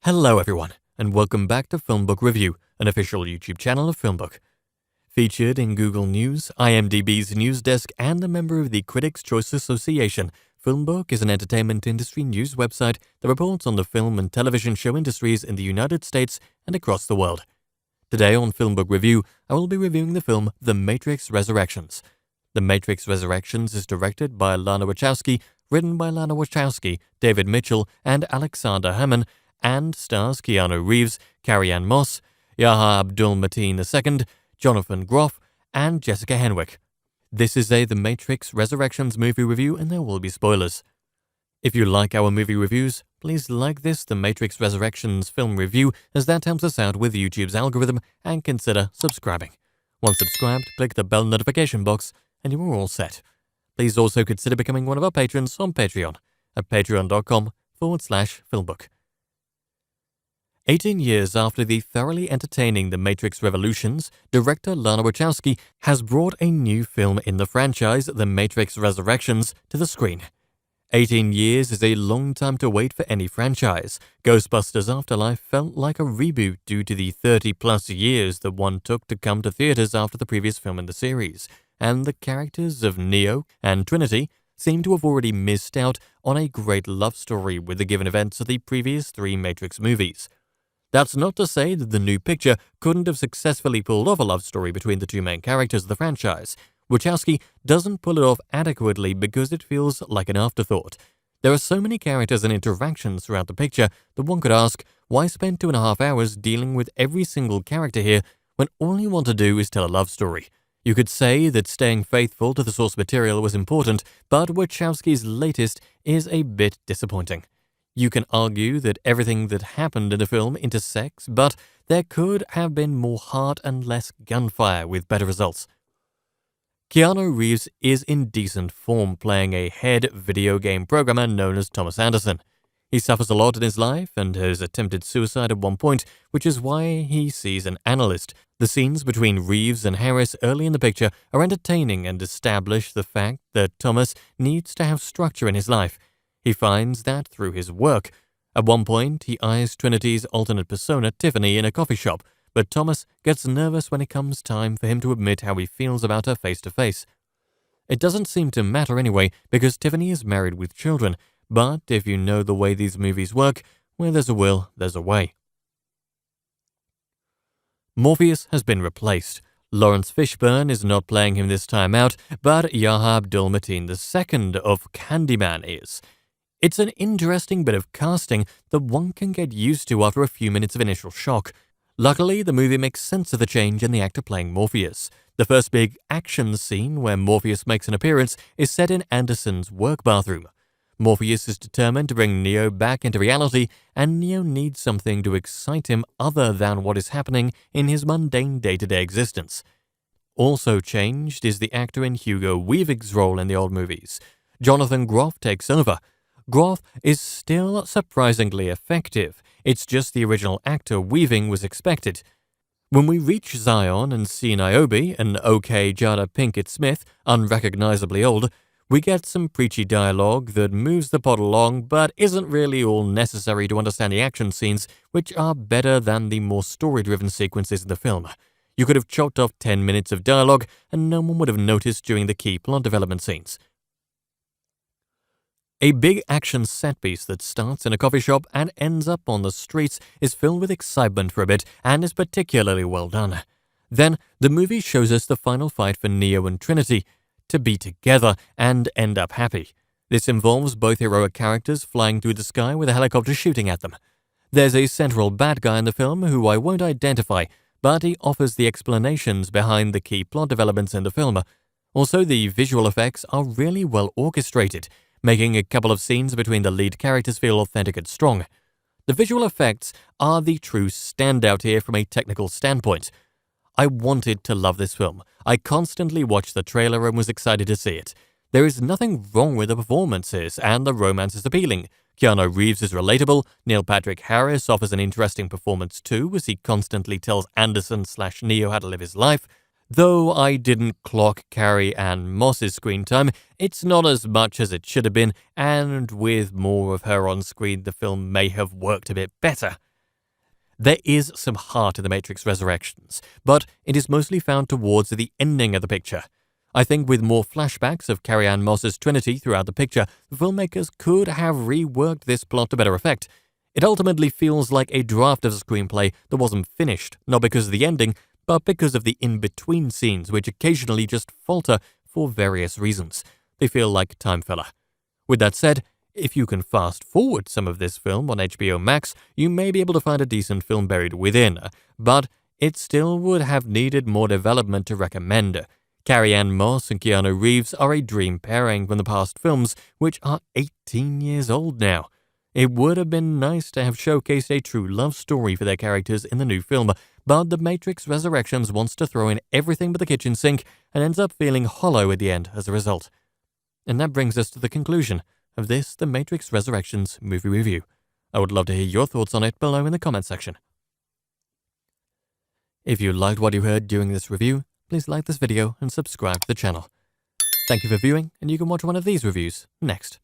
Hello everyone, and welcome back to FilmBook Review, an official YouTube channel of FilmBook. Featured in Google News, IMDb's news desk, and a member of the Critics' Choice Association, FilmBook is an entertainment industry news website that reports on the film and television show industries in the United States and across the world. Today on FilmBook Review, I will be reviewing the film The Matrix Resurrections. The Matrix Resurrections is directed by Lana Wachowski, written by Lana Wachowski, David Mitchell, and Alexander Hammond, and stars Keanu Reeves, Carrie-Anne Moss, Yahya Abdul-Mateen II, Jonathan Groff, and Jessica Henwick. This is a The Matrix Resurrections movie review, and there will be spoilers. If you like our movie reviews, please like this The Matrix Resurrections film review, as that helps us out with YouTube's algorithm, and consider subscribing. Once subscribed, click the bell notification box, and you are all set. Please also consider becoming one of our patrons on Patreon at patreon.com/filmbook. 18 years after the thoroughly entertaining The Matrix Revolutions, director Lana Wachowski has brought a new film in the franchise, The Matrix Resurrections, to the screen. 18 years is a long time to wait for any franchise. Ghostbusters Afterlife felt like a reboot due to the 30-plus years that one took to come to theaters after the previous film in the series, and the characters of Neo and Trinity seem to have already missed out on a great love story with the given events of the previous three Matrix movies. That's not to say that the new picture couldn't have successfully pulled off a love story between the two main characters of the franchise. Wachowski doesn't pull it off adequately because it feels like an afterthought. There are so many characters and interactions throughout the picture that one could ask, why spend 2.5 hours dealing with every single character here when all you want to do is tell a love story? You could say that staying faithful to the source material was important, but Wachowski's latest is a bit disappointing. You can argue that everything that happened in the film intersects, but there could have been more heart and less gunfire with better results. Keanu Reeves is in decent form playing a head video game programmer known as Thomas Anderson. He suffers a lot in his life and has attempted suicide at one point, which is why he sees an analyst. The scenes between Reeves and Harris early in the picture are entertaining and establish the fact that Thomas needs to have structure in his life. He finds that through his work. At one point, he eyes Trinity's alternate persona, Tiffany, in a coffee shop, but Thomas gets nervous when it comes time for him to admit how he feels about her face-to-face. It doesn't seem to matter anyway, because Tiffany is married with children, but if you know the way these movies work, where there's a will, there's a way. Morpheus has been replaced. Lawrence Fishburne is not playing him this time out, but Yahya Abdul-Mateen II of Candyman is. It's an interesting bit of casting that one can get used to after a few minutes of initial shock. Luckily, the movie makes sense of the change in the actor playing Morpheus. The first big action scene where Morpheus makes an appearance is set in Anderson's work bathroom. Morpheus is determined to bring Neo back into reality, and Neo needs something to excite him other than what is happening in his mundane day-to-day existence. Also changed is the actor in Hugo Weaving's role in the old movies. Jonathan Groff takes over. Groff is still surprisingly effective. It's just the original actor Weaving was expected. When we reach Zion and see Niobe, an OK Jada Pinkett Smith, unrecognizably old, we get some preachy dialogue that moves the plot along but isn't really all necessary to understand the action scenes, which are better than the more story-driven sequences in the film. You could have chopped off 10 minutes of dialogue and no one would have noticed during the key plot development scenes. A big action set piece that starts in a coffee shop and ends up on the streets is filled with excitement for a bit and is particularly well done. Then, the movie shows us the final fight for Neo and Trinity to be together and end up happy. This involves both heroic characters flying through the sky with a helicopter shooting at them. There's a central bad guy in the film who I won't identify, but he offers the explanations behind the key plot developments in the film. Also, the visual effects are really well orchestrated, making a couple of scenes between the lead characters feel authentic and strong. The visual effects are the true standout here from a technical standpoint. I wanted to love this film. I constantly watched the trailer and was excited to see it. There is nothing wrong with the performances, and the romance is appealing. Keanu Reeves is relatable, Neil Patrick Harris offers an interesting performance too, as he constantly tells Anderson/Neo how to live his life. Though I didn't clock Carrie-Anne Moss's screen time, it's not as much as it should have been, and with more of her on screen, the film may have worked a bit better. There is some heart in The Matrix Resurrections, but it is mostly found towards the ending of the picture. I think with more flashbacks of Carrie-Anne Moss's Trinity throughout the picture, the filmmakers could have reworked this plot to better effect. It ultimately feels like a draft of a screenplay that wasn't finished, not because of the ending, but because of the in-between scenes, which occasionally just falter for various reasons. They feel like time filler. With that said, if you can fast forward some of this film on HBO Max, you may be able to find a decent film buried within, but it still would have needed more development to recommend. Carrie-Anne Moss and Keanu Reeves are a dream pairing from the past films, which are 18 years old now. It would have been nice to have showcased a true love story for their characters in the new film, but The Matrix Resurrections wants to throw in everything but the kitchen sink and ends up feeling hollow at the end as a result. And that brings us to the conclusion of this The Matrix Resurrections movie review. I would love to hear your thoughts on it below in the comment section. If you liked what you heard during this review, please like this video and subscribe to the channel. Thank you for viewing, and you can watch one of these reviews next.